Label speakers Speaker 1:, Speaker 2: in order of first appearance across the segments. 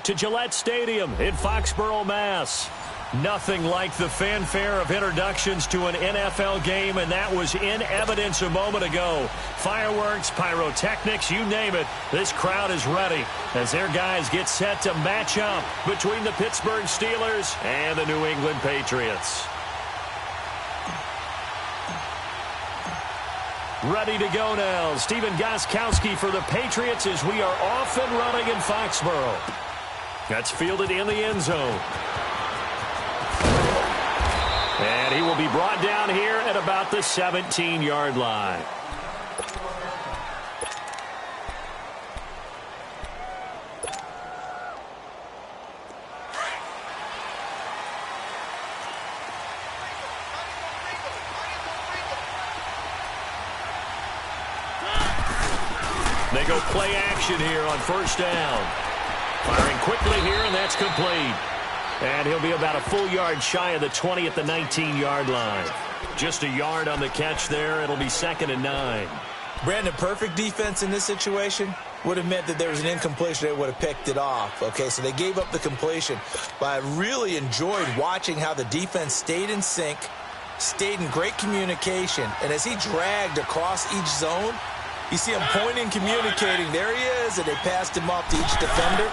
Speaker 1: to Gillette Stadium in Foxborough, Mass. Nothing like the fanfare of introductions to an NFL game, and that was in evidence a moment ago. Fireworks, pyrotechnics, you name it. This crowd is ready as their guys get set to match up between the Pittsburgh Steelers and the New England Patriots. Ready to go now. Stephen Gostkowski for the Patriots as we are off and running in Foxborough. That's fielded in the end zone. And he will be brought down here at about the 17-yard line. They go play action here on first down. Firing quickly here, and that's complete. And he'll be about a full yard shy of the 20 at the 19-yard line. Just a yard on the catch there. It'll be 2nd and 9.
Speaker 2: Brandon, perfect defense in this situation would have meant that there was an incompletion. They would have picked it off. Okay, so they gave up the completion. But I really enjoyed watching how the defense stayed in sync, stayed in great communication. And as he dragged across each zone, you see him pointing, communicating. There he is, and they passed him off to each defender.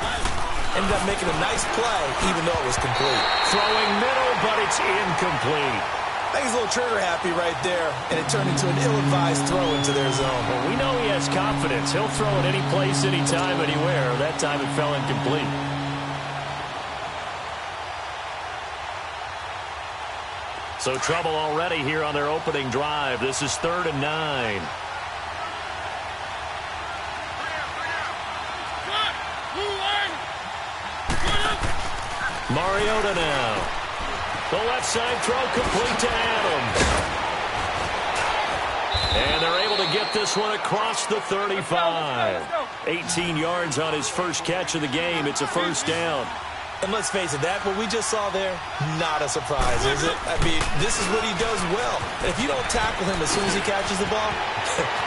Speaker 2: Ended up making a nice play, even though it was complete.
Speaker 1: Throwing middle, but it's incomplete.
Speaker 2: I think he's a little trigger happy right there, and it turned into an ill-advised throw into their zone.
Speaker 1: Well, we know he has confidence. He'll throw it any place, anytime, anywhere. That time it fell incomplete. So trouble already here on their opening drive. This is 3rd and 9. Mariota now. The left side throw complete to Adams. And they're able to get this one across the 35. 18 yards on his first catch of the game. It's a first down.
Speaker 2: And let's face it, that what we just saw there, not a surprise, is it? I mean, this is what he does well. And if you don't tackle him as soon as he catches the ball,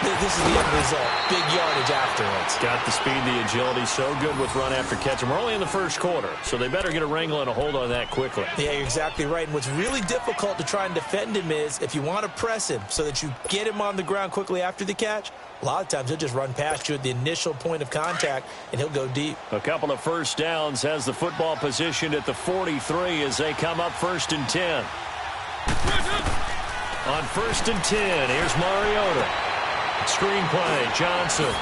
Speaker 2: this is the end result. Big yardage afterwards.
Speaker 1: Got the speed, the agility, so good with run after catch. And we're only in the first quarter, so they better get a wrangle and a hold on that quickly.
Speaker 2: Yeah, you're exactly right. And what's really difficult to try and defend him is if you want to press him so that you get him on the ground quickly after the catch, a lot of times he'll just run past you at the initial point of contact, and he'll go deep.
Speaker 1: A couple of first downs, has the football positioned at the 43 as they come up 1st and 10. On 1st and 10, here's Mariota. Screenplay, Johnson.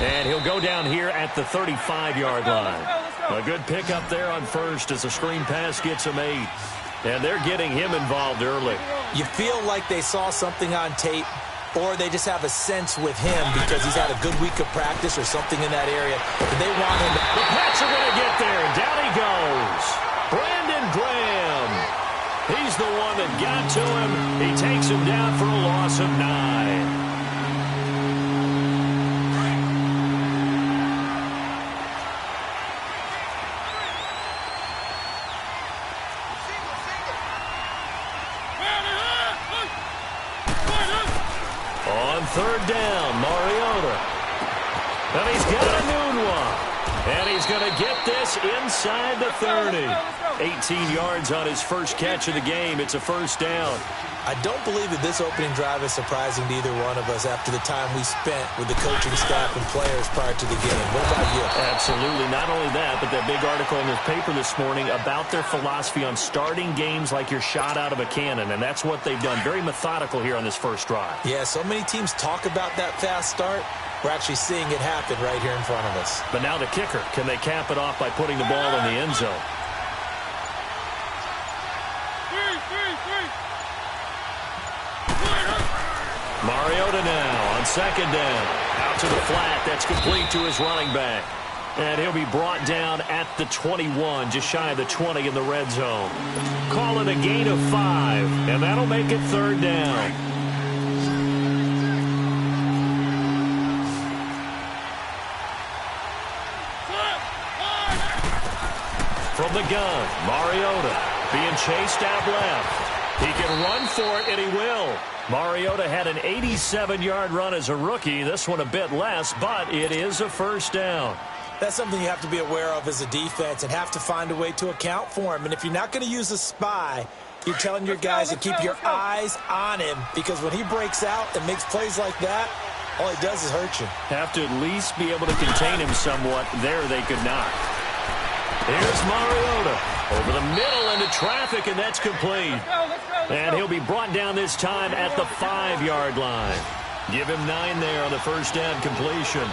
Speaker 1: And he'll go down here at the 35-yard line. A good pickup there on first as a screen pass gets him 8. And they're getting him involved early.
Speaker 2: You feel like they saw something on tape, or they just have a sense with him because he's had a good week of practice or something in that area. But they want him to...
Speaker 1: The Pats are going to get there. Down he goes. Brandon Graham. He's the one that got to him. He takes him down for a loss of 9. On 3rd down, Mariota. And he's got a new one. And he's going to get this inside the 30. 18 yards on his first catch of the game. It's a first down.
Speaker 2: I don't believe that this opening drive is surprising to either one of us after the time we spent with the coaching staff and players prior to the game. What about you?
Speaker 1: Absolutely. Not only that, but that big article in the paper this morning about their philosophy on starting games like you're shot out of a cannon, and that's what they've done. Very methodical here on this first drive.
Speaker 2: Yeah, so many teams talk about that fast start. We're actually seeing it happen right here in front of us.
Speaker 1: But now the kicker. Can they cap it off by putting the ball in the end zone? Mariota now on 2nd down. Out to the flat. That's complete to his running back. And he'll be brought down at the 21, just shy of the 20 in the red zone. Call it a gain of 5, and that'll make it 3rd down. From the gun, Mariota being chased out left. He can run for it, and he will. Mariota had an 87-yard run as a rookie. This one a bit less, but it is a first down.
Speaker 2: That's something you have to be aware of as a defense and have to find a way to account for him. And if you're not going to use a spy, you're telling your guys to keep your eyes on him, because when he breaks out and makes plays like that, all he does is hurt you.
Speaker 1: Have to at least be able to contain him somewhat. There they could not. Here's Mariota over the middle into traffic, and that's complete. And he'll be brought down this time at the 5-yard line. Give him 9 there on the first down completion.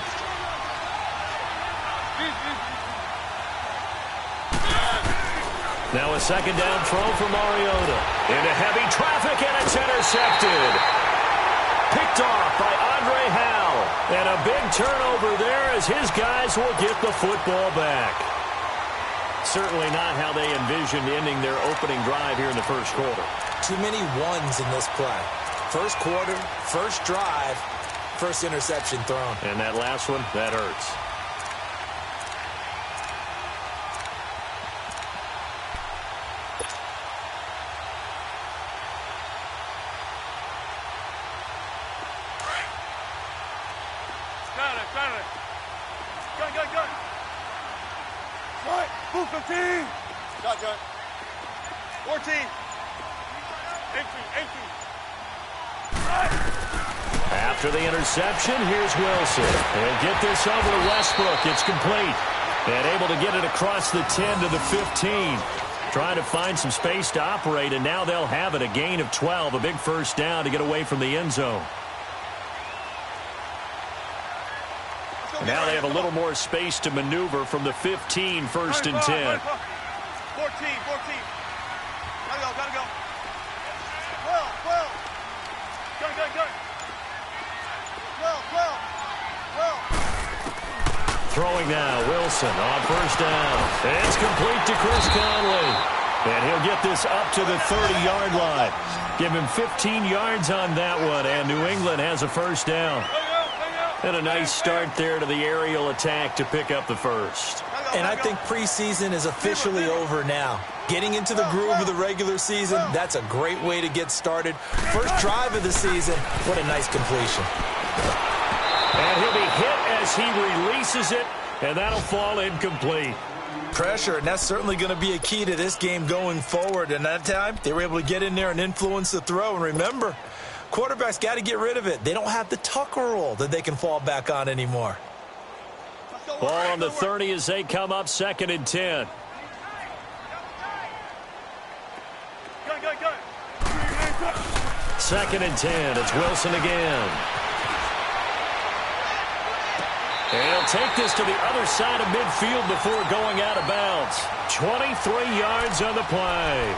Speaker 1: Now a second down throw for Mariota. Into heavy traffic, and it's intercepted. Picked off by Andre Howell. And a big turnover there as his guys will get the football back. Certainly not how they envisioned ending their opening drive here in the first quarter.
Speaker 2: Too many ones in this play. First quarter, first drive, first interception thrown.
Speaker 1: And that last one, that hurts. After the interception, here's Wilson. He'll get this over to Westbrook. It's complete. And able to get it across the 10 to the 15. Trying to find some space to operate, and now they'll have it. A gain of 12, a big first down to get away from the end zone. And now they have a little more space to maneuver from the 15, first and 10.
Speaker 3: 14. Gotta go. 12. Go. 12.
Speaker 1: Throwing now, Wilson on first down. It's complete to Chris Conley. And he'll get this up to the 30-yard line. Give him 15 yards on that one, and New England has a first down. And a nice start there to the aerial attack to pick up the first.
Speaker 2: And I think preseason is officially over now. Getting into the groove of the regular season, that's a great way to get started. First drive of the season, what a nice completion.
Speaker 1: And he'll be hit as he releases it, and that'll fall incomplete.
Speaker 2: Pressure, and that's certainly going to be a key to this game going forward. And that time, they were able to get in there and influence the throw. And remember, quarterbacks got to get rid of it. They don't have the Tucker rule that they can fall back on anymore.
Speaker 1: Ball on the 30 as they come up, second and 10.
Speaker 3: Go.
Speaker 1: Second and 10. It's Wilson again. And he'll take this to the other side of midfield before going out of bounds. 23 yards on the play.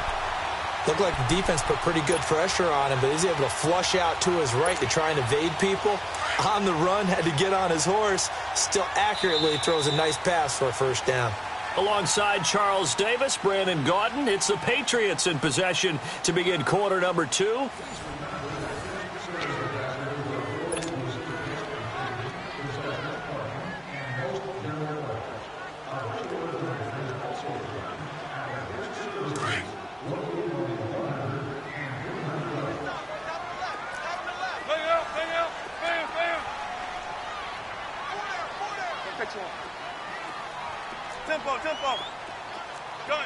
Speaker 2: Looked like the defense put pretty good pressure on him, but he's able to flush out to his right to try and evade people. On the run, had to get on his horse. Still accurately throws a nice pass for a first down.
Speaker 1: Alongside Charles Davis, Brandon Gaudin, it's the Patriots in possession to begin quarter number 2.
Speaker 3: Tempo. Go.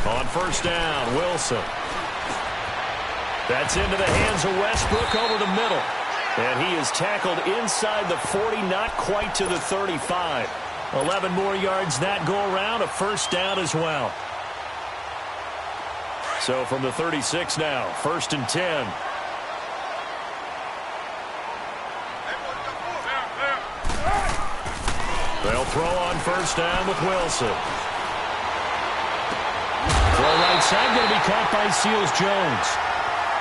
Speaker 1: On first down, Wilson. That's into the hands of Westbrook over the middle. And he is tackled inside the 40, not quite to the 35. 11 more yards that go around, a first down as well. So from the 36 now, first and 10. They'll throw on first down with Wilson. Throw right side, going to be caught by Seals-Jones.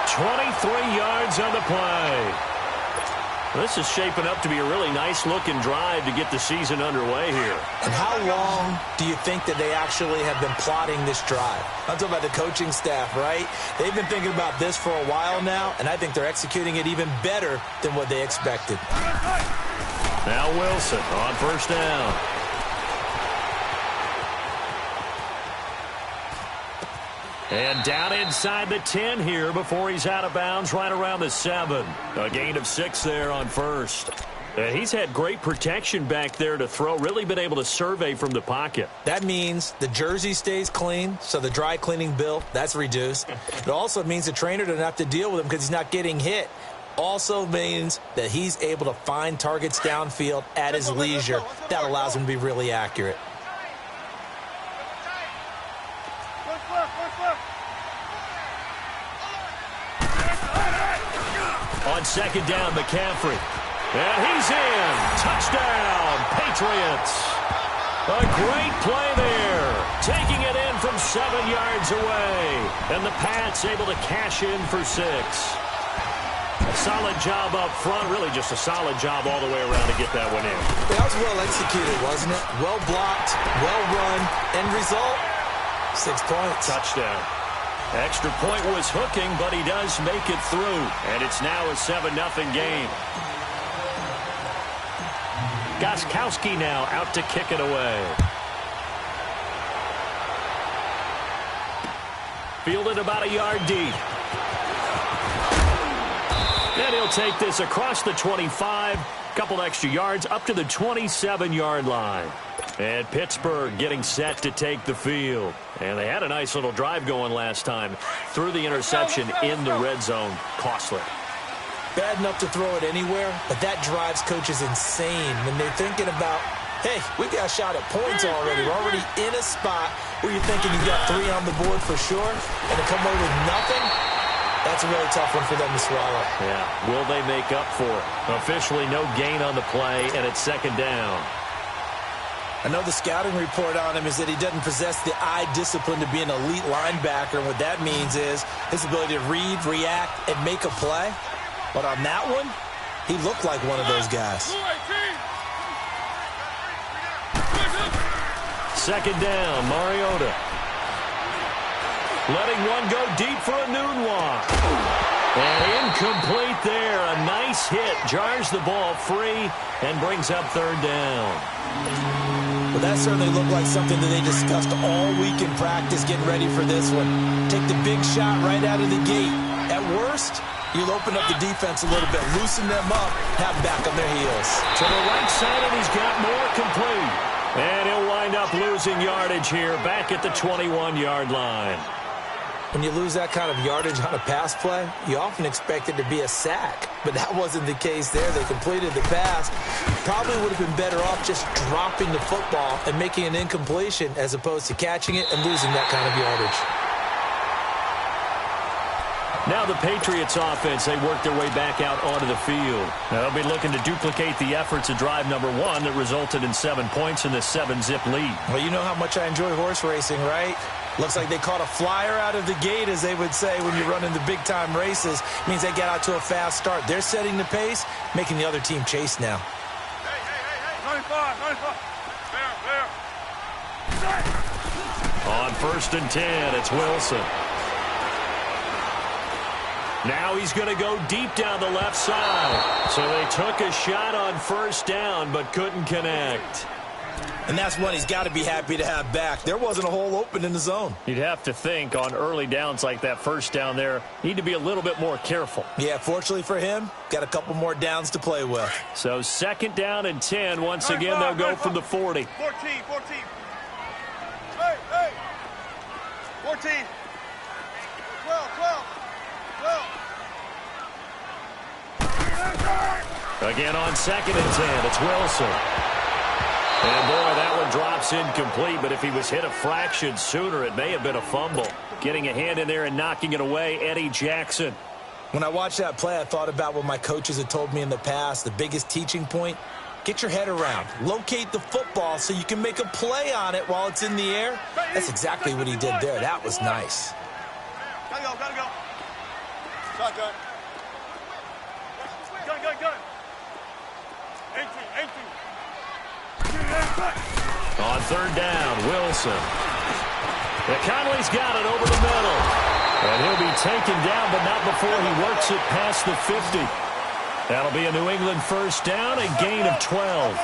Speaker 1: 23 yards on the play. This is shaping up to be a really nice-looking drive to get the season underway here.
Speaker 2: And how long do you think that they actually have been plotting this drive? I'm talking about the coaching staff, right? They've been thinking about this for a while now, and I think they're executing it even better than what they expected.
Speaker 1: Now Wilson on first down. And down inside the 10 here before he's out of bounds right around the 7. A gain of 6 there on first. And he's had great protection back there to throw, really been able to survey from the pocket.
Speaker 2: That means the jersey stays clean, so the dry cleaning bill, that's reduced. It also means the trainer doesn't have to deal with him because he's not getting hit. Also means that he's able to find targets downfield at his leisure. That allows him to be really accurate.
Speaker 1: On second down, McCaffrey. And he's in. Touchdown, Patriots. A great play there. Taking it in from 7 yards away. And the Pats able to cash in for 6. A solid job up front. Really just a solid job all the way around to get that one in.
Speaker 2: That was well executed, wasn't it? Well blocked, well run. End result, 6 points.
Speaker 1: Touchdown. Extra point was hooking, but he does make it through. And it's now a 7-0 game. Gostkowski now out to kick it away. Fielded about a yard deep. And he'll take this across the 25. Couple extra yards up to the 27-yard line. And Pittsburgh getting set to take the field. And they had a nice little drive going last time. Threw the interception in the red zone. Costly.
Speaker 2: Bad enough to throw it anywhere, but that drives coaches insane when they're thinking about, hey, we got a shot at points already. We're already in a spot where you're thinking you got 3 on the board for sure, and to come away with nothing, that's a really tough one for them to swallow.
Speaker 1: Yeah, will they make up for it? Officially no gain on the play, and it's second down.
Speaker 2: I know the scouting report on him is that he doesn't possess the eye discipline to be an elite linebacker, and what that means is his ability to read, react, and make a play. But on that one, he looked like one of those guys.
Speaker 1: Second down, Mariota. Letting one go deep for a noon walk. And incomplete there. A nice hit. Jars the ball free and brings up third down.
Speaker 2: Well, that certainly looked like something that they discussed all week in practice getting ready for this one. Take the big shot right out of the gate. At worst, you'll open up the defense a little bit, loosen them up, have them back on their heels.
Speaker 1: To the right side, and he's got more complete. And he'll wind up losing yardage here back at the 21-yard line.
Speaker 2: When you lose that kind of yardage on a pass play, you often expect it to be a sack. But that wasn't the case there. They completed the pass. Probably would have been better off just dropping the football and making an incompletion as opposed to catching it and losing that kind of yardage.
Speaker 1: Now the Patriots offense, they work their way back out onto the field. Now they'll be looking to duplicate the efforts of drive number 1 that resulted in 7 points in this 7-zip lead.
Speaker 2: Well, you know how much I enjoy horse racing, right? Looks like they caught a flyer out of the gate, as they would say when you're running the big-time races. It means they get out to a fast start. They're setting the pace, making the other team chase now.
Speaker 3: Hey. 95. There.
Speaker 1: On first and 10, it's Wilson. Now he's going to go deep down the left side. So they took a shot on first down, but couldn't connect.
Speaker 2: And that's one he's got to be happy to have back. There wasn't a hole open in the zone.
Speaker 1: You'd have to think on early downs like that first down there, need to be a little bit more careful.
Speaker 2: Yeah, fortunately for him, got a couple more downs to play with.
Speaker 1: So second down and 10. Once again, they'll go from the 40.
Speaker 3: 14. Hey. 14. 12.
Speaker 1: Again on second and 10, it's Wilson. And boy, that one drops incomplete, but if he was hit a fraction sooner, it may have been a fumble. Getting a hand in there and knocking it away, Eddie Jackson.
Speaker 2: When I watched that play, I thought about what my coaches had told me in the past. The biggest teaching point, get your head around. Locate the football so you can make a play on it while it's in the air. That's exactly what he did there. That was nice.
Speaker 3: Gotta go. Shotgun. Gun. 18.
Speaker 1: On third down, Wilson. Conley's got it over the middle. And he'll be taken down, but not before he works it past the 50. That'll be a New England first down, a gain of 12.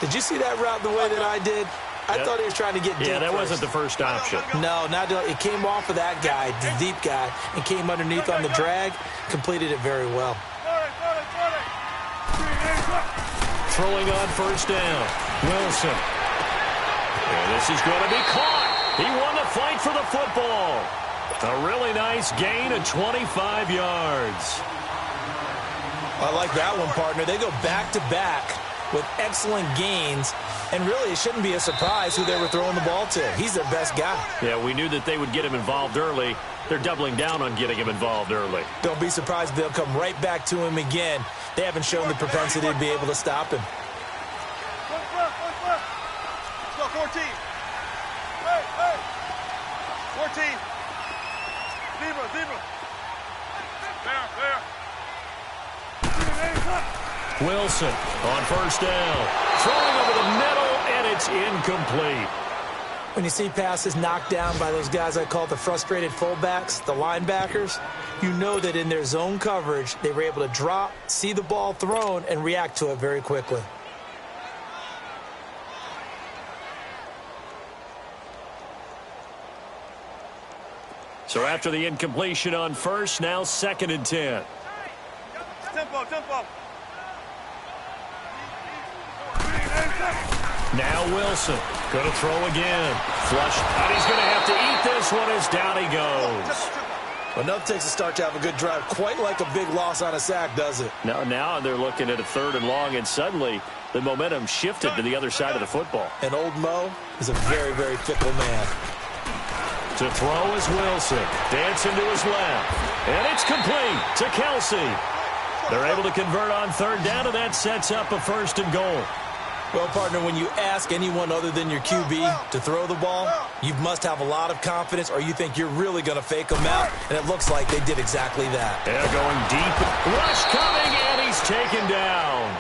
Speaker 2: Did you see that route the way that I did? I thought he was trying to get deep.
Speaker 1: Yeah, that
Speaker 2: first.
Speaker 1: wasn't the first option.
Speaker 2: No, not it came off of that guy, the deep guy, and came underneath on the drag. Completed it very well.
Speaker 1: Throwing on first down. Wilson. And this is going to be caught. He won the fight for the football. A really nice gain of 25 yards.
Speaker 2: I like that one, partner. They go back-to-back with excellent gains, and really it shouldn't be a surprise who they were throwing the ball to. He's their best guy.
Speaker 1: Yeah, we knew that they would get him involved early. They're doubling down on getting him involved early.
Speaker 2: Don't be surprised if they'll come right back to him again. They haven't shown the propensity to be able to stop him.
Speaker 3: Let's go, 14. Hey. 14. Zebra. There.
Speaker 1: Wilson on first down. Throwing over the middle, and it's incomplete.
Speaker 2: When you see passes knocked down by those guys I call the frustrated fullbacks, the linebackers, you know that in their zone coverage, they were able to drop, see the ball thrown, and react to it very quickly.
Speaker 1: So after the incompletion on first, now 2nd and 10.
Speaker 3: Tempo.
Speaker 1: Now Wilson going to throw again. Flush, and he's going to have to eat this one as down he goes.
Speaker 2: Enough takes a start to have a good drive. Quite like a big loss on a sack, does it?
Speaker 1: Now they're looking at a 3rd and long, and suddenly the momentum shifted to the other side of the football.
Speaker 2: And old Mo is a very, very fickle man.
Speaker 1: To throw is Wilson. Dancing to his left. And it's complete to Kelsey. They're able to convert on 3rd down, and that sets up a 1st and goal.
Speaker 2: Well, partner, when you ask anyone other than your QB to throw the ball, you must have a lot of confidence, or you think you're really going to fake them out, and it looks like they did exactly that.
Speaker 1: They're going deep. Rush coming, and he's taken down.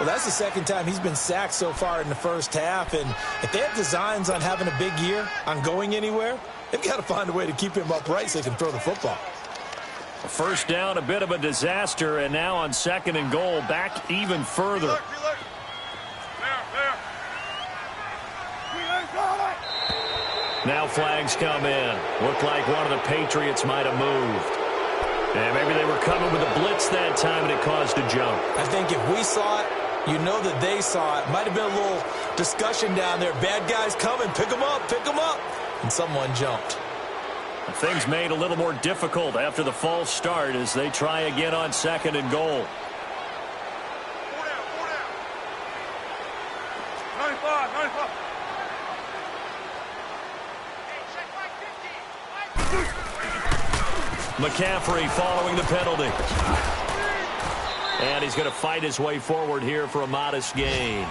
Speaker 2: Well, that's the 2nd time he's been sacked so far in the first half, and if they have designs on having a big year, on going anywhere, they've got to find a way to keep him upright so they can throw the football.
Speaker 1: 1st down, a bit of a disaster, and now on 2nd and goal, back even further. Now flags come in. Looked like one of the Patriots might have moved. And maybe they were coming with a blitz that time, and it caused a jump.
Speaker 2: I think if we saw it, you know that they saw it. Might have been a little discussion down there. Bad guys coming. Pick them up. And someone jumped.
Speaker 1: Things made a little more difficult after the false start as they try again on 2nd and goal.
Speaker 3: 95.
Speaker 1: McCaffrey following the penalty. And he's going to fight his way forward here for a modest gain.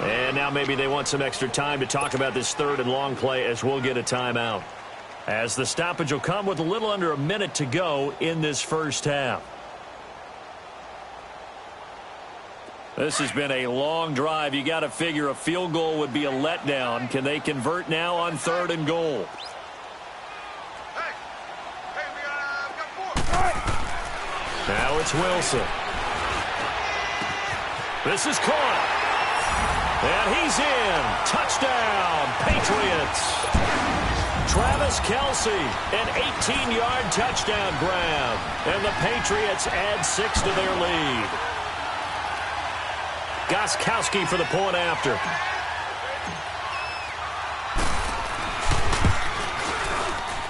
Speaker 1: And now maybe they want some extra time to talk about this 3rd and long play as we'll get a timeout. As the stoppage will come with a little under a minute to go in this first half. This has been a long drive. You got to figure a field goal would be a letdown. Can they convert now on 3rd and goal? Now it's Wilson. This is caught. And he's in. Touchdown, Patriots. Travis Kelsey, an 18-yard touchdown grab. And the Patriots add 6 to their lead. Gostkowski for the point after.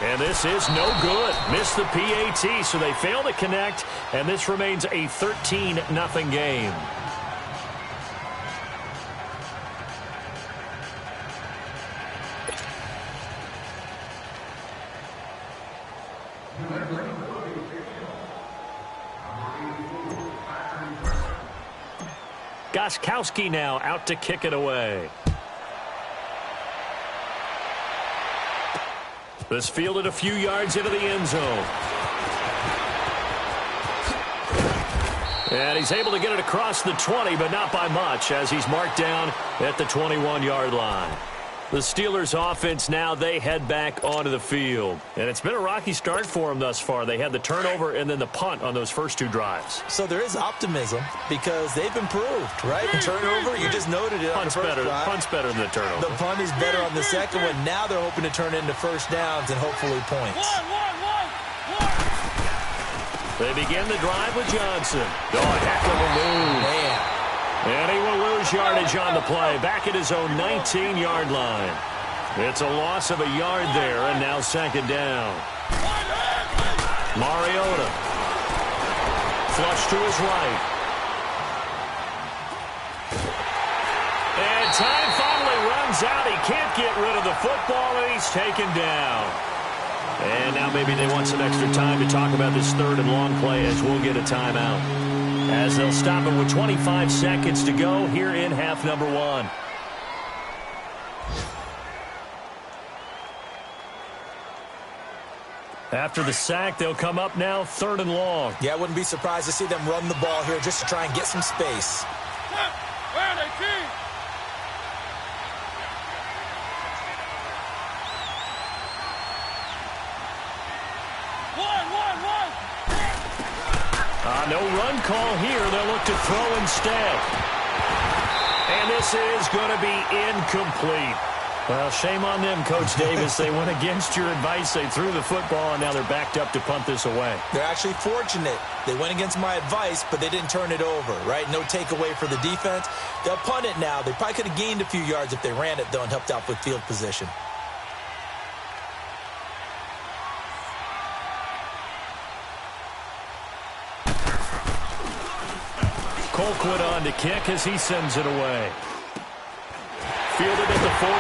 Speaker 1: And this is no good. Missed the PAT, so they fail to connect, and this remains a 13-0 game. Gostkowski now out to kick it away. This fielded a few yards into the end zone. And he's able to get it across the 20, but not by much, as he's marked down at the 21-yard line. The Steelers offense now, they head back onto the field. And it's been a rocky start for them thus far. They had the turnover and then the punt on those first two drives.
Speaker 2: So there is optimism because they've improved, right? The turnover, you just noted it on the first drive.
Speaker 1: Punt's better than the turnover.
Speaker 2: The punt is better on the second one. Now they're hoping to turn into first downs and hopefully points.
Speaker 1: They begin the drive with Johnson. Oh, a heck of a move.
Speaker 2: Man.
Speaker 1: And he will lose yardage on the play, back at his own 19-yard line. It's a loss of a yard there, and now second down. Mariota. Flush to his right. And time finally runs out. He can't get rid of the football, and he's taken down. And now maybe they want some extra time to talk about this third and long play as we'll get a timeout. As they'll stop it with 25 seconds to go here in half number one. After the sack, they'll come up now third and long.
Speaker 2: Yeah, I wouldn't be surprised to see them run the ball here just to try and get some space.
Speaker 3: Where are they, King?
Speaker 1: No run call here. They'll look to throw instead. And this is going to be incomplete. Well, shame on them, Coach Davis. They went against your advice. They threw the football, and now they're backed up to punt this away.
Speaker 2: They're actually fortunate. They went against my advice, but they didn't turn it over, right? No takeaway for the defense. They'll punt it now. They probably could have gained a few yards if they ran it, though, and helped out with field position.
Speaker 1: Colquitt on to kick as he sends it away. Fielded at the 43.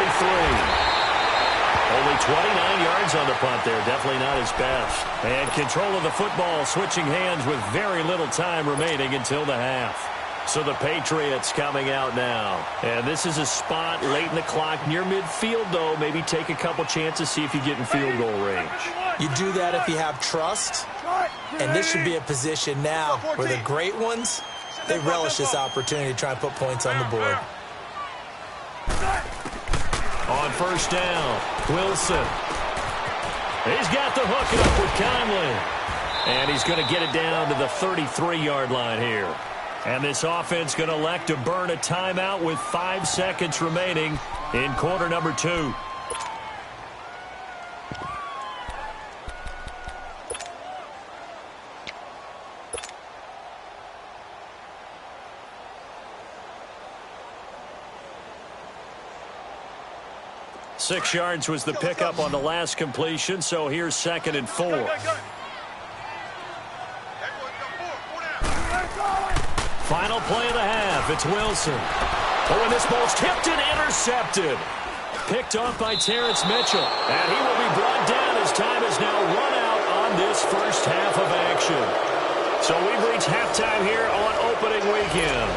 Speaker 1: Only 29 yards on the punt there. Definitely not his best. And control of the football, switching hands with very little time remaining until the half. So the Patriots coming out now. And this is a spot late in the clock near midfield, though. Maybe take a couple chances, see if you get in field goal range.
Speaker 2: You do that if you have trust. And this should be a position now where the great ones, they relish this opportunity to try and put points on the board.
Speaker 1: On first down, Wilson. He's got the hook up with Conley. And he's going to get it down to the 33-yard line here. And this offense going to elect to burn a timeout with 5 seconds remaining in quarter number 2. Six yards was the pickup on the last completion, so here's 2nd and 4. Final play of the half. It's Wilson. Oh, and this ball's tipped and intercepted. Picked off by Terrence Mitchell. And he will be brought down as time is now run out on this first half of action. So we've reached halftime here on opening weekend.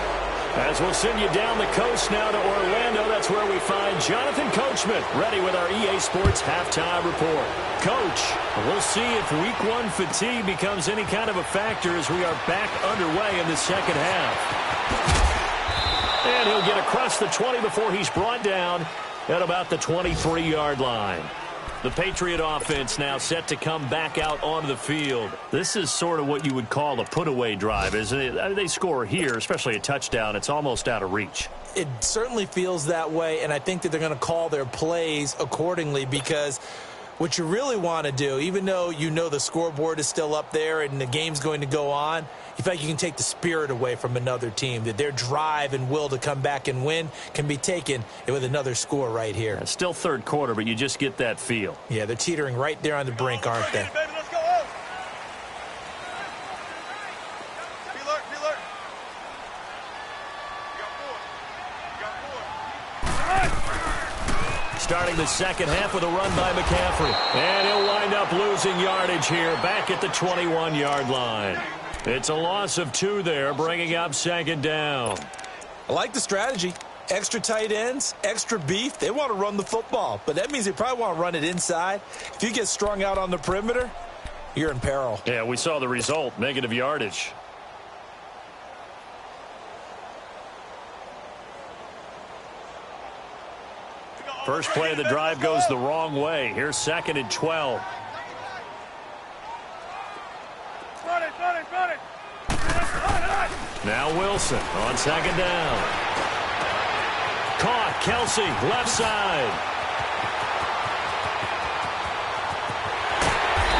Speaker 1: As we'll send you down the coast now to Orlando, that's where we find Jonathan Coachman ready with our EA Sports halftime report. Coach, we'll see if week 1 fatigue becomes any kind of a factor as we are back underway in the second half. And he'll get across the 20 before he's brought down at about the 23-yard line. The Patriot offense now set to come back out onto the field. This is sort of what you would call a put-away drive, isn't it? I mean, they score here, especially a touchdown. It's almost out of reach.
Speaker 2: It certainly feels that way, and I think that they're going to call their plays accordingly because what you really want to do, even though you know the scoreboard is still up there and the game's going to go on, you feel like you can take the spirit away from another team, that their drive and will to come back and win can be taken with another score right here.
Speaker 1: It's still third quarter, but you just get that feel.
Speaker 2: Yeah, they're teetering right there on the brink, aren't they?
Speaker 3: Let's go. Be alert, be alert. You got 4.
Speaker 1: Starting the second half with a run by McCaffrey. And he'll wind up losing yardage here back at the 21-yard line. It's a loss of 2 there, bringing up second down.
Speaker 2: I like the strategy. Extra tight ends, extra beef. They want to run the football, but that means they probably want to run it inside. If you get strung out on the perimeter, you're in peril.
Speaker 1: Yeah, we saw the result, negative yardage. First play of the drive goes the wrong way. Here's 2nd and 12. Now Wilson on 2nd down. Caught. Kelsey, left side.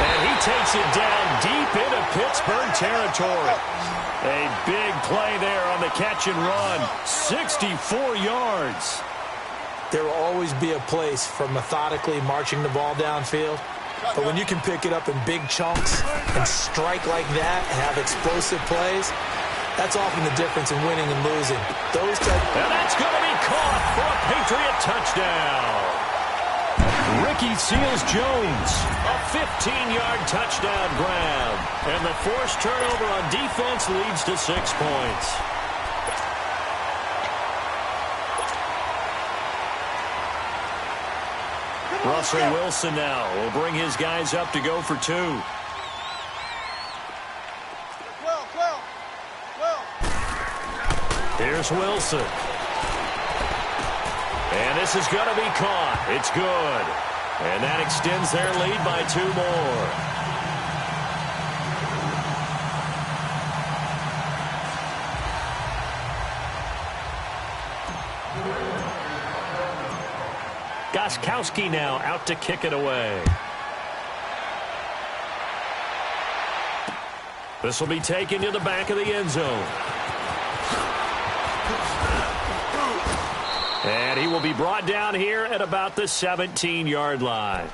Speaker 1: And he takes it down deep into Pittsburgh territory. A big play there on the catch and run. 64 yards.
Speaker 2: There will always be a place for methodically marching the ball downfield. But when you can pick it up in big chunks and strike like that and have explosive plays, that's often the difference in winning and losing.
Speaker 1: And that's going to be caught for a Patriot touchdown. Ricky Seals-Jones, a 15-yard touchdown grab. And the forced turnover on defense leads to 6 points. Russell Wilson now will bring his guys up to go for 2.
Speaker 3: 12.
Speaker 1: Here's Wilson. And this is going to be caught. It's good. And that extends their lead by 2 more. Gostkowski now out to kick it away. This will be taken to the back of the end zone. And he will be brought down here at about the 17-yard line.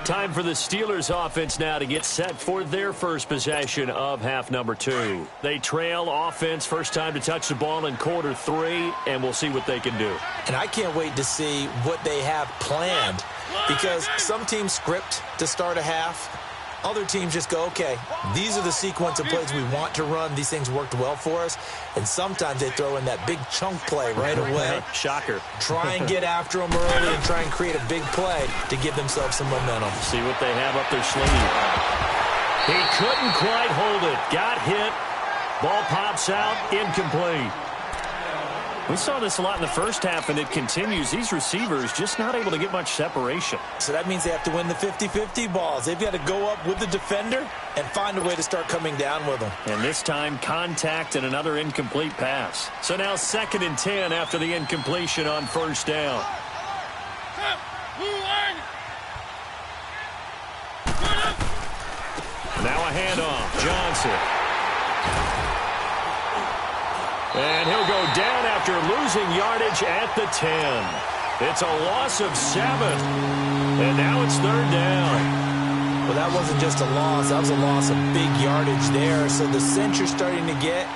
Speaker 1: Time for the Steelers offense now to get set for their first possession of half number 2. They trail offense first time to touch the ball in quarter 3, and we'll see what they can do.
Speaker 2: And I can't wait to see what they have planned, because some teams script to start a half. Other teams just go, okay, these are the sequence of plays we want to run. These things worked well for us. And sometimes they throw in that big chunk play right away.
Speaker 1: Shocker.
Speaker 2: Try and get after them early and try and create a big play to give themselves some momentum.
Speaker 1: See what they have up their sleeve. He couldn't quite hold it. Got hit. Ball pops out. Incomplete. We saw this a lot in the first half, and it continues. These receivers just not able to get much separation.
Speaker 2: So that means they have to win the 50-50 balls. They've got to go up with the defender and find a way to start coming down with them.
Speaker 1: And this time, contact and another incomplete pass. So now 2nd and 10 after the incompletion on first down. Now a handoff. Johnson. And he'll go down after losing yardage at the 10. It's a loss of 7. And now it's 3rd down.
Speaker 2: Well, that wasn't just a loss. That was a loss of big yardage there. So the sense you're starting to get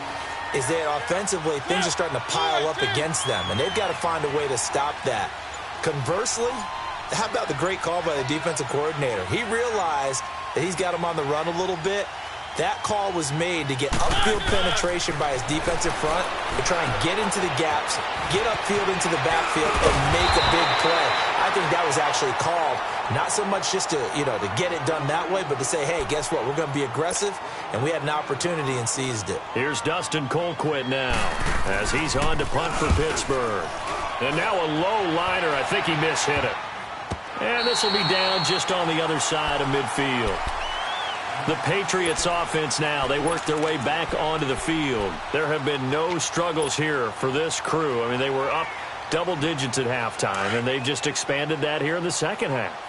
Speaker 2: is that offensively things are starting to pile up against them. And they've got to find a way to stop that. Conversely, how about the great call by the defensive coordinator? He realized that he's got him on the run a little bit. That call was made to get upfield penetration by his defensive front to try and get into the gaps, get upfield into the backfield, and make a big play. I think that was actually called, not so much just to, to get it done that way, but to say, hey, guess what? We're going to be aggressive, and we had an opportunity and seized it.
Speaker 1: Here's Dustin Colquitt now as he's on to punt for Pittsburgh. And now a low liner. I think he mishit it. And this will be down just on the other side of midfield. The Patriots offense now, they work their way back onto the field. There have been no struggles here for this crew. I mean, they were up double digits at halftime, and they've just expanded that here in the second half.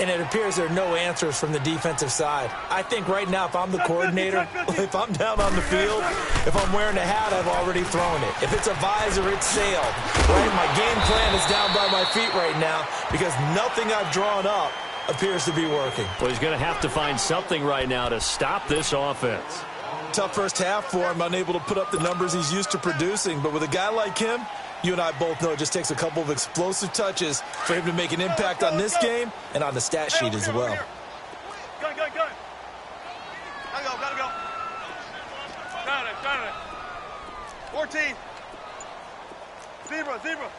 Speaker 2: And it appears there are no answers from the defensive side. I think right now, if I'm the coordinator, if I'm down on the field, if I'm wearing a hat, I've already thrown it. If it's a visor, it's sailed. Right? My game plan is down by my feet right now because nothing I've drawn up appears to be working.
Speaker 1: Well, he's going to have to find something right now to stop this offense.
Speaker 2: Tough first half for him, unable to put up the numbers he's used to producing. But with a guy like him, you and I both know it just takes a couple of explosive touches for him to make an impact on this game and on the stat sheet as well.
Speaker 3: Gun. Gotta go. Got it. 14. Zebra.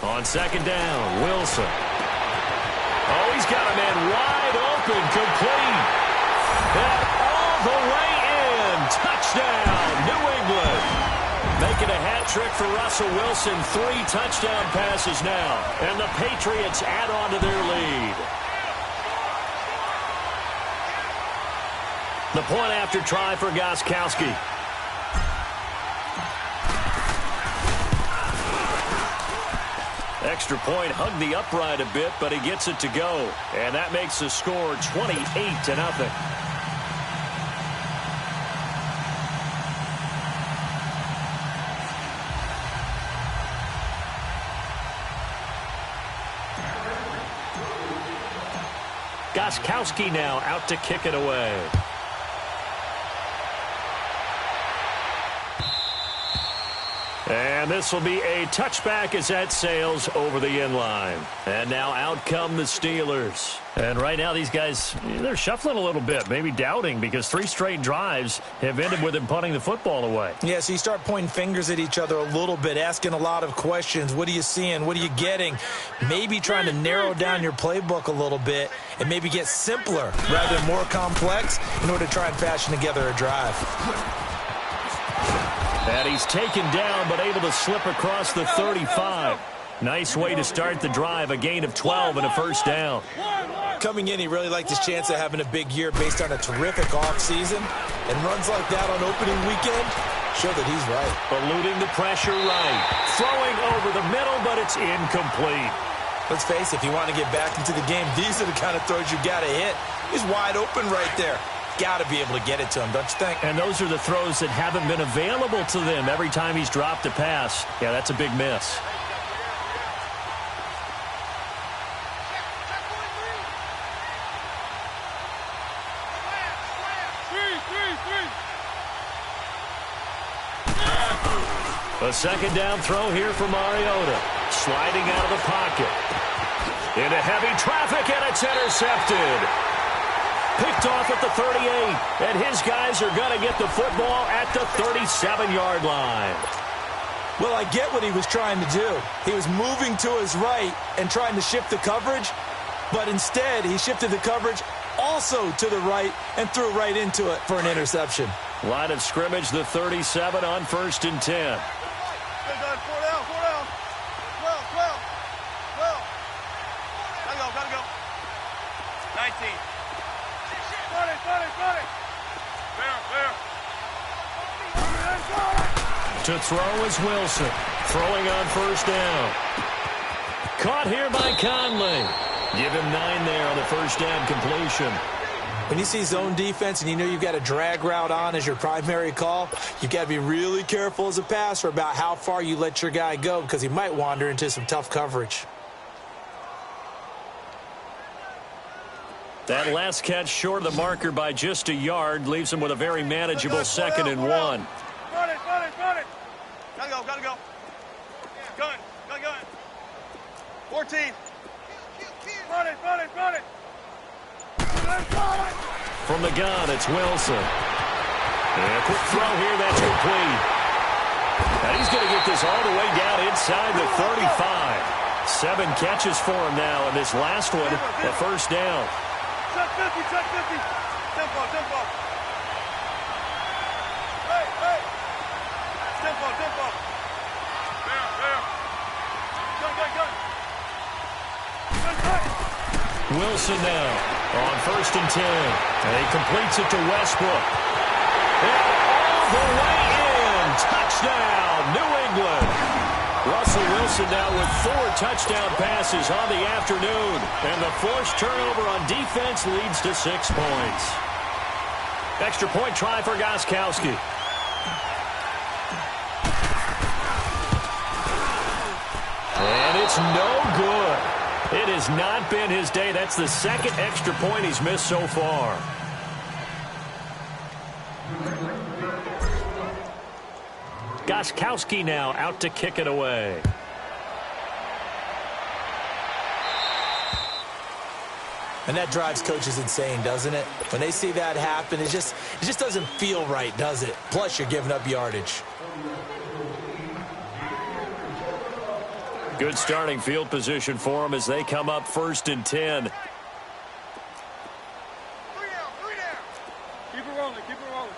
Speaker 1: On second down, Wilson. Oh, he's got a man wide open, complete. And all the way in. Touchdown, New England. Making a hat hat-trick for Russell Wilson. 3 touchdown passes now. And the Patriots add on to their lead. The point after try for Gostkowski. Extra point hugged the upright a bit, but he gets it to go. And that makes the score 28-0. Gostkowski now out to kick it away. And this will be a touchback as that sails over the end line. And now out come the Steelers. And right now these guys, they're shuffling a little bit, maybe doubting, because 3 straight drives have ended with them punting the football away.
Speaker 2: Yeah, so you start pointing fingers at each other a little bit, asking a lot of questions. What are you seeing? What are you getting? Maybe trying to narrow down your playbook a little bit and maybe get simpler rather than more complex in order to try and fashion together a drive.
Speaker 1: And he's taken down, but able to slip across the 35. Nice way to start the drive, a gain of 12 and a first down.
Speaker 2: Coming in, he really liked his chance of having a big year based on a terrific offseason. And runs like that on opening weekend show that he's right.
Speaker 1: Eluding the pressure right. Throwing over the middle, but it's incomplete.
Speaker 2: Let's face it, if you want to get back into the game, these are the kind of throws you got to hit. He's wide open right there. Got to be able to get it to him, don't you think?
Speaker 1: And those are the throws that haven't been available to them every time he's dropped a pass. Yeah, that's a big miss. A second down throw here for Mariota. Sliding out of the pocket. Into heavy traffic, and it's intercepted. Picked off at the 38, and his guys are going to get the football at the 37-yard line.
Speaker 2: Well, I get what he was trying to do. He was moving to his right and trying to shift the coverage, but instead he shifted the coverage also to the right and threw right into it for an interception.
Speaker 1: Line of scrimmage, the 37 on 1st and 10.
Speaker 3: Good, good. 4 down, 4 down. 12. Gotta go. 19. Got it. There.
Speaker 1: To throw is Wilson. Throwing on 1st down. Caught here by Conley. Give him 9 there on the 1st down completion.
Speaker 2: When you see zone defense and you know you've got a drag route on as your primary call, you've got to be really careful as a passer about how far you let your guy go because he might wander into some tough coverage.
Speaker 1: That last catch short of the marker by just a yard leaves him with a very manageable 2nd and 1.
Speaker 3: Run it. Gotta go. Gun. 14. Run it.
Speaker 1: From the gun, it's Wilson. And a quick throw here, that's complete. And he's going to get this all the way down inside the 35. 7 catches for him now, and this last one, a 1st down.
Speaker 3: Check 50. Tempo. Hey. Tempo. There. Gun.
Speaker 1: Wilson now on 1st and 10. And he completes it to Westbrook. And all the way in. Touchdown, New England. Russell Wilson now with 4 touchdown passes on the afternoon. And the forced turnover on defense leads to 6 points. Extra point try for Gostkowski. And it's no good. It has not been his day. That's the 2nd extra point he's missed so far. Gostkowski now out to kick it away.
Speaker 2: And that drives coaches insane, doesn't it? When they see that happen, it just doesn't feel right, does it? Plus, you're giving up yardage.
Speaker 1: Good starting field position for them as they come up 1st and 10.
Speaker 3: 3 down. Keep it rolling.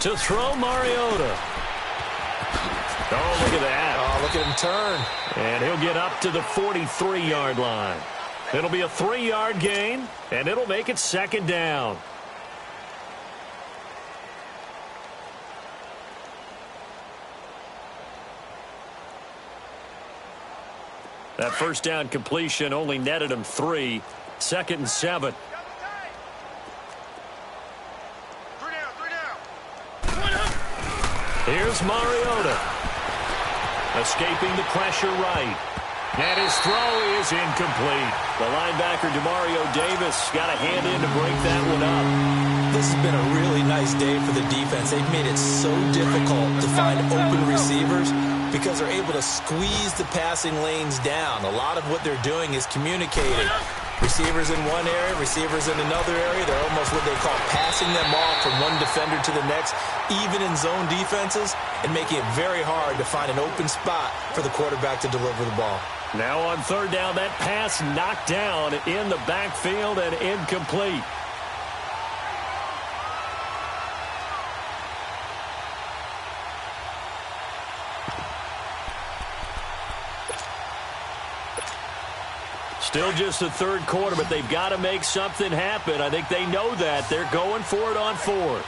Speaker 1: To throw, Mariota. Oh, look at that.
Speaker 2: Oh, look at him turn.
Speaker 1: And he'll get up to the 43-yard line. It'll be a 3-yard gain, and it'll make it 2nd down. That first down completion only netted him 3. 2nd and 7. Here's Mariota. Escaping the pressure right. And his throw is incomplete. The linebacker, Demario Davis, got a hand in to break that one up.
Speaker 2: This has been a really nice day for the defense. They've made it so difficult to find open receivers because they're able to squeeze the passing lanes down. A lot of what they're doing is communicating. Receivers in one area, receivers in another area. They're almost what they call passing them off from one defender to the next, even in zone defenses, and making it very hard to find an open spot for the quarterback to deliver the ball.
Speaker 1: Now on 3rd down, that pass knocked down in the backfield and incomplete. Still just the 3rd quarter, but they've got to make something happen. I think they know that. They're going for it on 4th.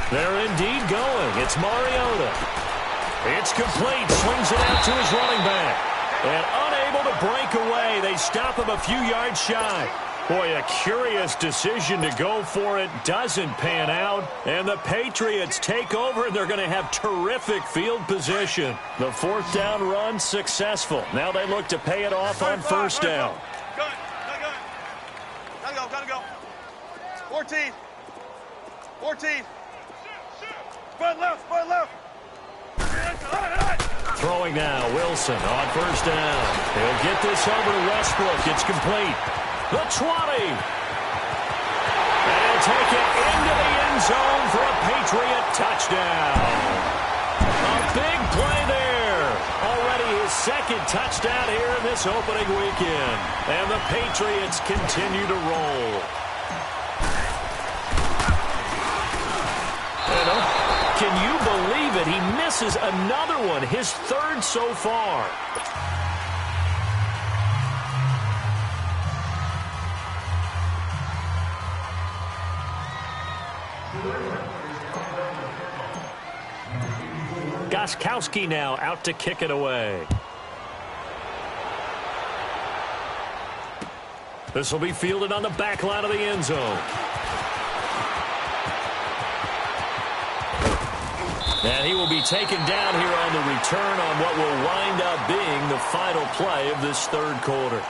Speaker 1: They're indeed going. It's Mariota. It's complete. Swings it out to his running back. And unable to break away. They stop him a few yards shy. Boy, a curious decision to go for it. Doesn't pan out. And the Patriots take over, and they're going to have terrific field position. The 4th down run successful. Now they look to pay it off on 1st down.
Speaker 3: Gotta go. 14. 14. Spread left.
Speaker 1: Throwing now, Wilson on 1st down. He'll get this over to Westbrook. It's complete. The 20. And he'll take it into the end zone for a Patriot touchdown. A big play there. Already his 2nd touchdown here in this opening weekend. And the Patriots continue to roll. Can you believe it? He misses another one, his 3rd so far. Gostkowski now out to kick it away. This will be fielded on the back line of the end zone. And he will be taken down here on the return on what will wind up being the final play of this 3rd quarter.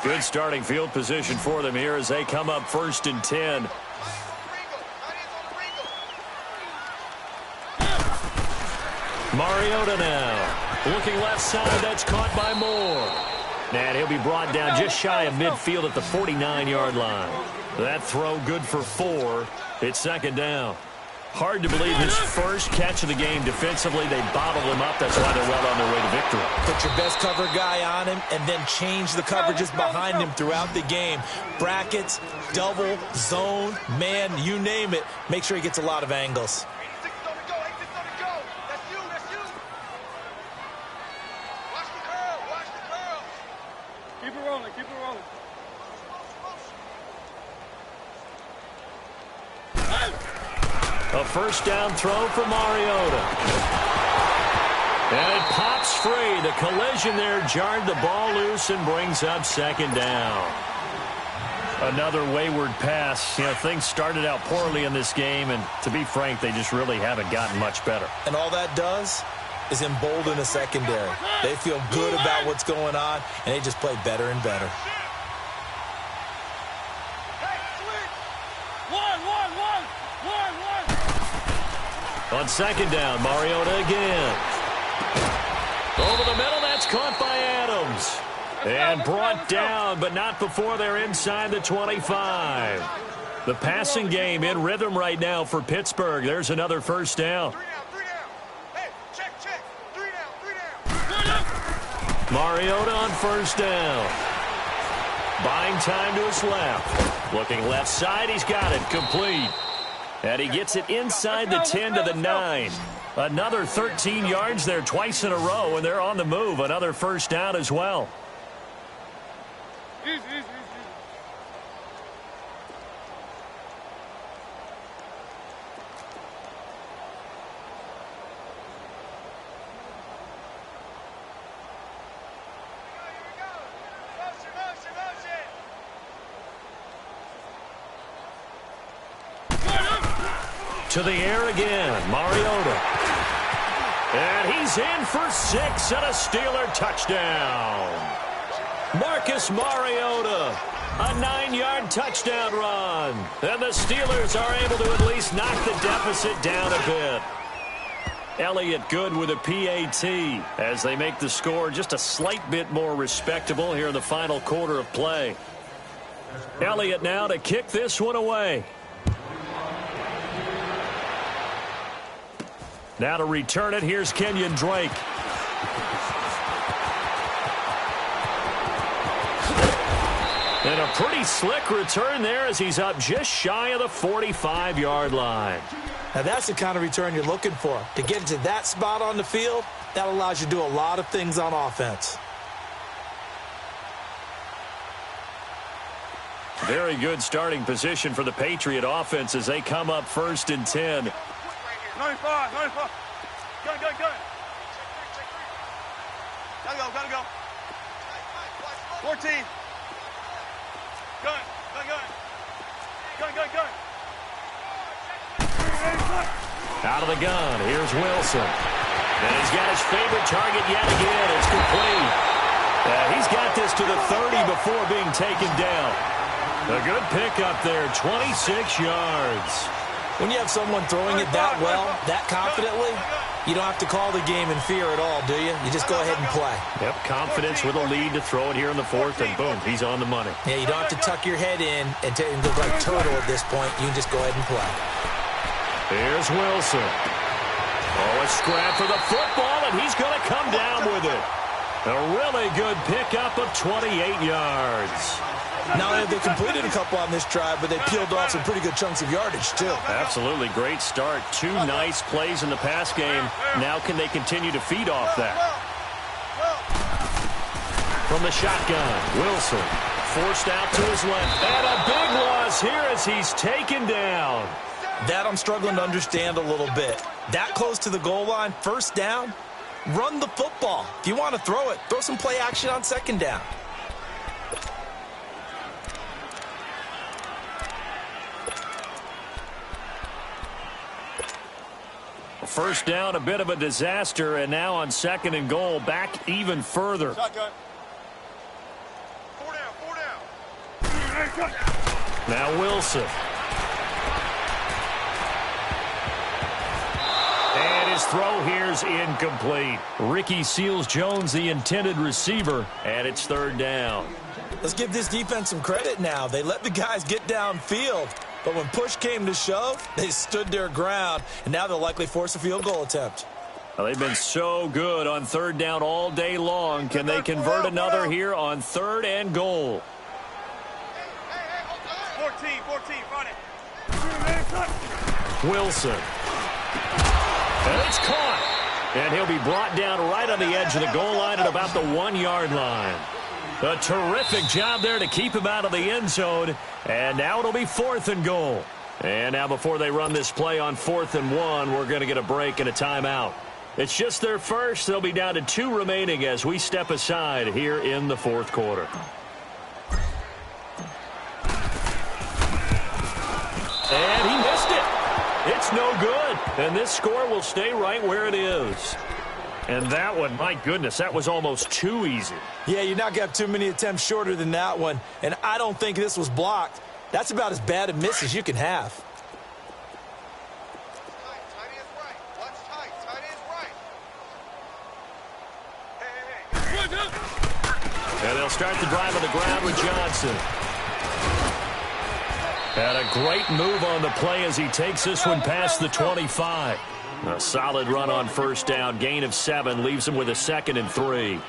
Speaker 1: Good starting field position for them here as they come up 1st and 10. Mariota now. Looking left side, that's caught by Moore. And he'll be brought down just shy of midfield at the 49-yard line. That throw good for 4. It's 2nd down. Hard to believe his first catch of the game defensively. They bottled him up. That's why they're well on their way to victory.
Speaker 2: Put your best cover guy on him and then change the coverages behind him throughout the game. Brackets, double, zone, man, you name it. Make sure he gets a lot of angles.
Speaker 3: Keep it rolling.
Speaker 1: A 1st down throw for Mariota. And it pops free. The collision there jarred the ball loose and brings up 2nd down. Another wayward pass. You know, things started out poorly in this game, and to be frank, they just really haven't gotten much better.
Speaker 2: And all that does is embolden the secondary. They feel good about what's going on, and they just play better and better.
Speaker 1: On 2nd down, Mariota again. Over the middle, that's caught by Adams. And brought down, but not before they're inside the 25. The passing game in rhythm right now for Pittsburgh. There's another 1st down. Mariota on first down. Buying time to his left. Looking left side, he's got it. Complete. And he gets it inside the 10 to the 9. Another 13 yards there twice in a row, and they're on the move. Another first down as well.
Speaker 3: Easy, easy, easy.
Speaker 1: To the air again, Mariota. And he's in for 6 and a Steeler touchdown. Marcus Mariota, a 9-yard touchdown run. And the Steelers are able to at least knock the deficit down a bit. Elliott good with a PAT as they make the score just a slight bit more respectable here in the final quarter of play. Elliott now to kick this one away. Now to return it, here's Kenyon Drake. And a pretty slick return there as he's up just shy of the 45-yard line.
Speaker 2: Now that's the kind of return you're looking for. To get to that spot on the field, that allows you to do a lot of things on offense.
Speaker 1: Very good starting position for the Patriot offense as they come up 1st and 10.
Speaker 3: 95, 95. Gun. Gotta go. 14. Gun.
Speaker 1: Out of the gun, here's Wilson. And he's got his favorite target yet again. It's complete. He's got this to the 30 before being taken down. A good pickup there, 26 yards.
Speaker 2: When you have someone throwing it that well, that confidently, you don't have to call the game in fear at all, do you? You just go ahead and play.
Speaker 1: Yep, confidence with a lead to throw it here in the 4th, and boom, he's on the money.
Speaker 2: Yeah, you don't have to tuck your head in and look like turtle at this point. You can just go ahead and play.
Speaker 1: Here's Wilson. Oh, a scrap for the football, and he's going to come down with it. A really good pickup of 28 yards.
Speaker 2: Not only have they completed a couple on this drive, but they peeled off some pretty good chunks of yardage, too.
Speaker 1: Absolutely great start. 2 nice plays in the pass game. Now can they continue to feed off that? From the shotgun, Wilson forced out to his left. And a big loss here as he's taken down.
Speaker 2: That I'm struggling to understand a little bit. That close to the goal line, 1st down, run the football. If you want to throw it, throw some play action on 2nd down.
Speaker 1: First down, a bit of a disaster, and now on 2nd and goal, back even further.
Speaker 3: Shotgun. 4 down.
Speaker 1: Now Wilson. And his throw here's incomplete. Ricky Seals-Jones, the intended receiver, and it's 3rd down.
Speaker 2: Let's give this defense some credit now. They let the guys get downfield. But when push came to shove, they stood their ground, and now they'll likely force a field goal attempt.
Speaker 1: Well, they've been so good on 3rd down all day long. Can they convert another here on 3rd and goal?
Speaker 3: 14, find it.
Speaker 1: Wilson. And it's caught. And he'll be brought down right on the edge of the goal line at about the 1-yard line. A terrific job there to keep him out of the end zone. And now it'll be 4th and goal. And now before they run this play on 4th and 1, we're going to get a break and a timeout. It's just their first. They'll be down to 2 remaining as we step aside here in the 4th quarter. And he missed it. It's no good. And this score will stay right where it is. And that one, my goodness, that was almost too easy.
Speaker 2: Yeah, you're not going to have too many attempts shorter than that one. And I don't think this was blocked. That's about as bad a miss as you can have.
Speaker 3: Tight is right. Watch tight. Tight is right. Hey.
Speaker 1: And they'll start the drive on the ground with Johnson. And a great move on the play as he takes this one past the 25. A solid run on 1st down. Gain of 7 leaves him with a 2nd and 3.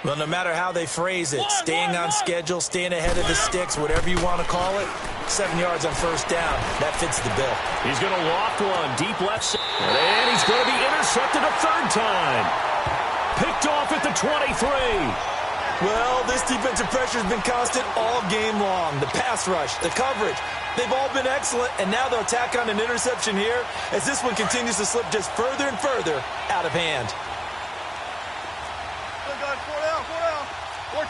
Speaker 2: Well, no matter how they phrase it, staying on schedule, staying ahead of the sticks, whatever you want to call it, 7 yards on first down, that fits the bill.
Speaker 1: He's going to loft one deep left side, and he's going to be intercepted a third time. Picked off at the 23.
Speaker 2: Well, this defensive pressure has been constant all game long. The pass rush, the coverage, they've all been excellent, and now they'll tack on an interception here as this one continues to slip just further and further out of hand.
Speaker 3: 14.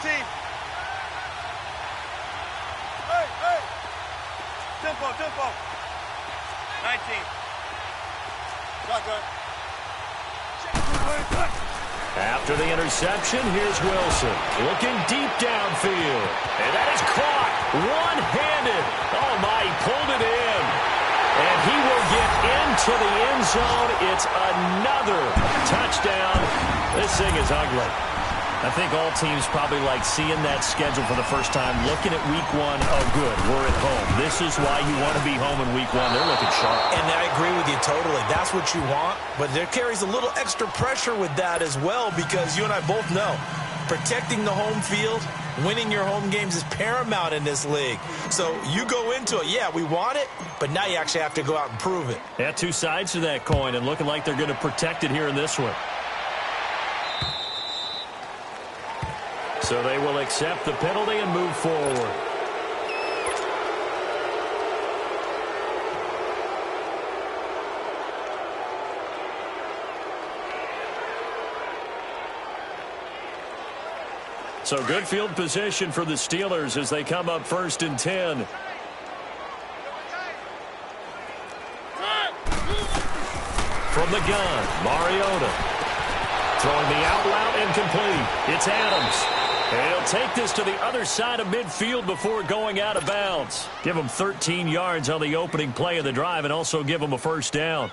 Speaker 3: Hey. Tempo. 19. Shotgun.
Speaker 1: After the interception, here's Wilson. Looking deep downfield. And that is caught. One-handed. Oh, my, he pulled it in. And he will get into the end zone. It's another touchdown. This thing is ugly. I think all teams probably like seeing that schedule for the first time, looking at week one. Oh, good, we're at home. This is why you want to be home in week one. They're looking sharp.
Speaker 2: And I agree with you totally. That's what you want, but there carries a little extra pressure with that as well because you and I both know protecting the home field, winning your home games is paramount in this league. So you go into it, yeah, we want it, but now you actually have to go out and prove it.
Speaker 1: Yeah, two sides to that coin, and looking like they're going to protect it here in this one. So they will accept the penalty and move forward. So good field position for the Steelers as they come up 1st and 10. From the gun, Mariota. Throwing the out route incomplete. It's Adams. And he'll take this to the other side of midfield before going out of bounds. Give him 13 yards on the opening play of the drive and also give him a first down.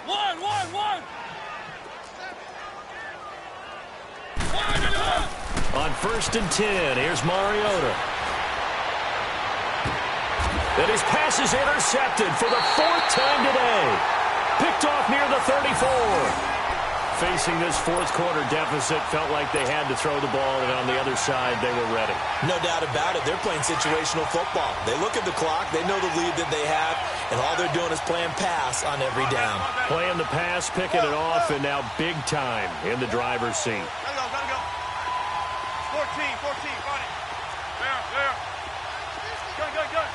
Speaker 3: One.
Speaker 1: On 1st and 10, here's Mariota. And his pass is intercepted for the 4th time today. Picked off near the 34. Facing this 4th quarter deficit, felt like they had to throw the ball, and on the other side, they were ready.
Speaker 2: No doubt about it. They're playing situational football. They look at the clock, they know the lead that they have, and all they're doing is playing pass on every down.
Speaker 1: Playing the pass, picking it off, and now big time in the driver's seat.
Speaker 3: Gotta go. 14. Got it. There. Good.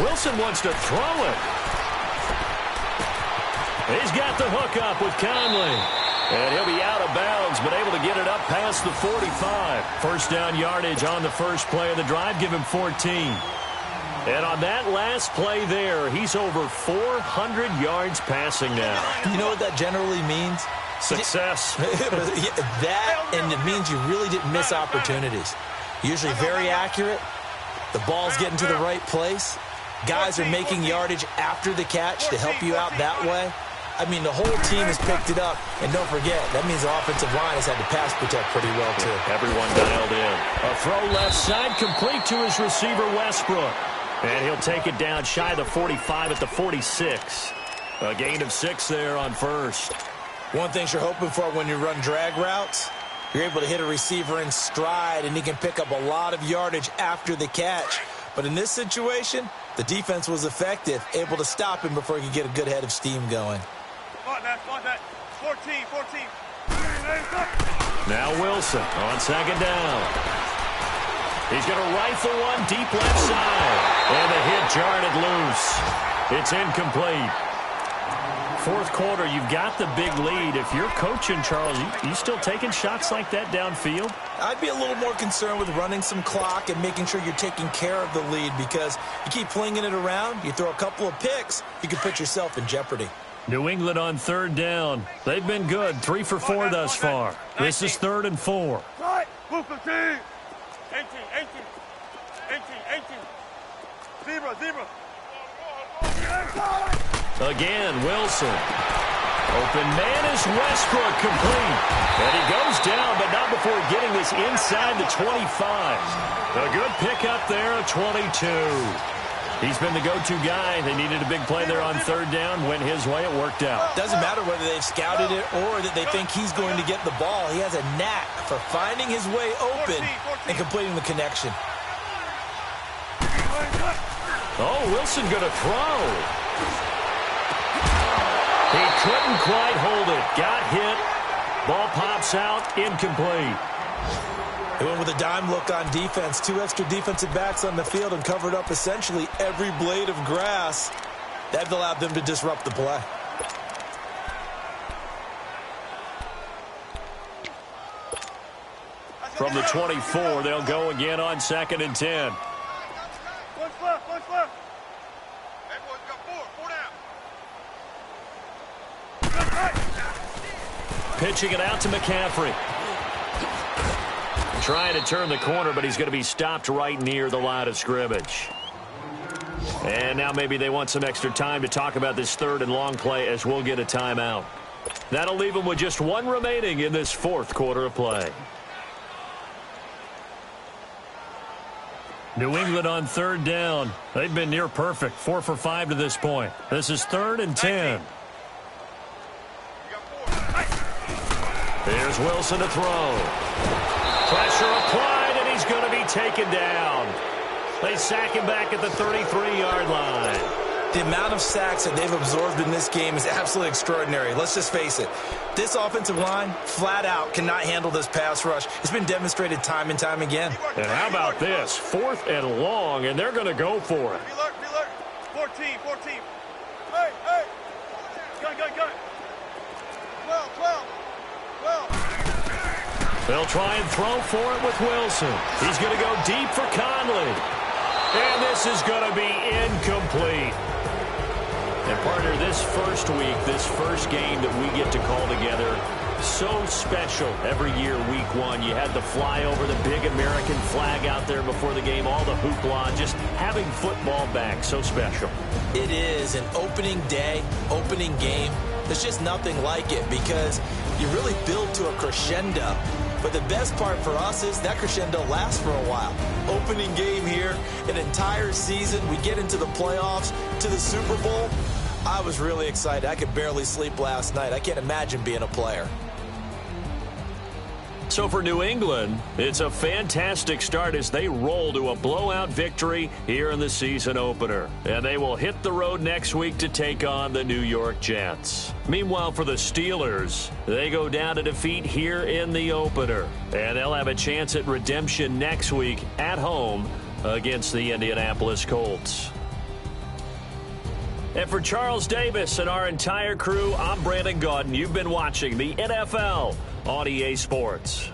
Speaker 1: Wilson wants to throw it. He's got the hook up with Conley. And he'll be out of bounds, but able to get it up past the 45. First down yardage on the first play of the drive. Give him 14. And on that last play there, he's over 400 yards passing now.
Speaker 2: You know what that generally means?
Speaker 1: Success.
Speaker 2: That, and it means you really didn't miss opportunities. Usually very accurate. The ball's getting to the right place. Guys are making yardage after the catch to help you out that way. I mean, the whole team has picked it up. And don't forget, that means the offensive line has had to pass protect pretty well, too.
Speaker 1: Everyone dialed in. A throw left side complete to his receiver, Westbrook. And he'll take it down shy of the 45 at the 46. A gain of 6 there on first.
Speaker 2: One thing you're hoping for when you run drag routes, you're able to hit a receiver in stride, and he can pick up a lot of yardage after the catch. But in this situation, the defense was effective, able to stop him before he could get a good head of steam going.
Speaker 3: Spot that. 14.
Speaker 1: Now Wilson on 2nd down. He's going to rifle one deep left side. And the hit jarred it loose. It's incomplete. 4th quarter, you've got the big lead. If you're coaching, Charles, you still taking shots like that downfield?
Speaker 2: I'd be a little more concerned with running some clock and making sure you're taking care of the lead, because you keep flinging it around, you throw a couple of picks, you can put yourself in jeopardy.
Speaker 1: New England on 3rd down. They've been good, 3 for 4 thus far. This is 3rd and 4.
Speaker 3: Right. Move 15. 18. Zebra.
Speaker 1: Again, Wilson. Open man is Westbrook, complete. And he goes down, but not before getting this inside the 25. A good pickup there, a 22. He's been the go-to guy. They needed a big play there on third down. Went his way. It worked out.
Speaker 2: Doesn't matter whether they've scouted it or that they think he's going to get the ball. He has a knack for finding his way open and completing the connection.
Speaker 1: Oh, Wilson going to throw. He couldn't quite hold it. Got hit. Ball pops out. Incomplete.
Speaker 2: They went with a dime look on defense. 2 extra defensive backs on the field and covered up essentially every blade of grass. That allowed them to disrupt the play.
Speaker 1: From the 24, they'll go again on 2nd and 10.
Speaker 3: One left. That boy's got 4 down.
Speaker 1: Pitching it out to McCaffrey. Trying to turn the corner, but he's going to be stopped right near the line of scrimmage. And now maybe they want some extra time to talk about this 3rd and long play as we'll get a timeout. That'll leave them with just 1 remaining in this 4th quarter of play. New England on 3rd down. They've been near perfect. 4 for 5 to this point. This is 3rd and 10. Here's Wilson to throw. Pressure applied, and he's going to be taken down. They sack him back at the 33-yard line.
Speaker 2: The amount of sacks that they've absorbed in this game is absolutely extraordinary. Let's just face it. This offensive line, flat out, cannot handle this pass rush. It's been demonstrated time and time again.
Speaker 1: And how about this? 4th and long, and they're going to go for it.
Speaker 3: Be alert. 14. Hey. Gun. 12.
Speaker 1: They'll try and throw for it with Wilson. He's going to go deep for Conley. And this is going to be incomplete. And partner, this first week, this first game that we get to call together, so special every year, week 1. You had the flyover, the big American flag out there before the game, all the hoopla, just having football back, so special.
Speaker 2: It is an opening day, opening game. There's just nothing like it because you really build to a crescendo. But the best part for us is that crescendo lasts for a while. Opening game here, an entire season. We get into the playoffs, to the Super Bowl. I was really excited. I could barely sleep last night. I can't imagine being a player.
Speaker 1: So for New England, it's a fantastic start as they roll to a blowout victory here in the season opener. And they will hit the road next week to take on the New York Jets. Meanwhile, for the Steelers, they go down to defeat here in the opener. And they'll have a chance at redemption next week at home against the Indianapolis Colts. And for Charles Davis and our entire crew, I'm Brandon Gaudin. You've been watching the NFL on EA Sports.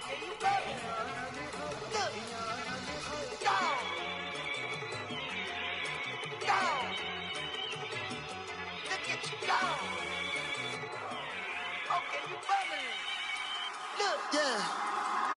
Speaker 4: Okay, you bumming. Look. Down. Down. Look at you down. Okay, you bumming. Look. Yeah.